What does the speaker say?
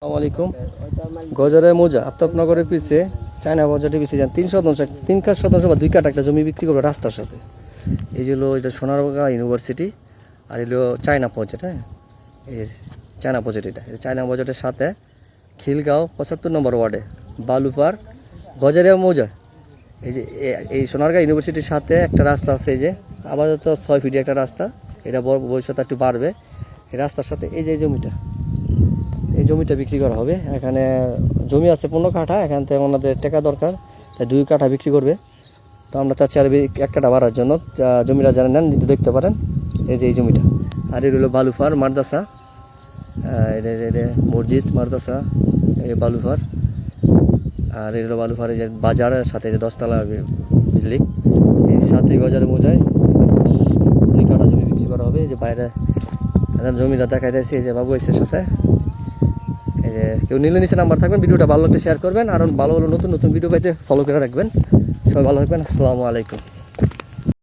আসসালামু আলাইকুম। গজারের মোজা আফতাবনগরের পিছে চায়না বাজারের পিছে যান 3 শতাংশ বা 2 কাঠা একটা জমি বিক্রি করবে রাস্তার সাথে। এই যে হলো এটা সোনারগাঁ ইউনিভার্সিটি আর এলো চায়না প্রজেক্ট। হ্যাঁ, এই চায়না প্রজেক্ট এটা চায়না প্রজেক্টের সাথে খিলগাঁও 75 নম্বর ওয়ার্ডে বালুপার গজারিয়া মৌজা। এই যে এই সোনারগাঁ ইউনিভার্সিটির সাথে একটা রাস্তা আছে, এই যে আপাতত 6 ফিট একটা রাস্তা, এটা ভবিষ্যতে একটু বাড়বে। এই রাস্তার সাথে এই যে এই জমিটা বিক্রি করা হবে। এখানে জমি আছে 15 কাঠা, এখান থেকে ওনাদের টাকা দরকার, তাই 2 কাঠা বিক্রি করবে। তো আমরা চাচ্ছি আর 1 কাঠা বাড়ার জন্য। জমিটা যারা নেন দেখতে পারেন, এই যে এই জমিটা। আর এর হলো বালুফার মাদ্রাসা, এটা মসজিদ মাদ্রাসা, এই বালুফার। আর এর হলো বালুফার এই যে বাজারের সাথে যে 10 তলা বিল্ডিং, এই সাথে বাজারে মোজায় 2 কাঠা জমি বিক্রি করা হবে। এই যে বাইরে জমিটা দেখাই দিয়েছি, এই যে বাবু এসের সাথে। এই যে কেউ নিলে নিচে নাম্বার থাকবেন, ভিডিওটা ভালো লাগলে শেয়ার করবেন, আর ভালো নতুন ভিডিও পাইতে ফলো করে রাখবেন। সবাই ভালো থাকবেন। আসসালামু আলাইকুম।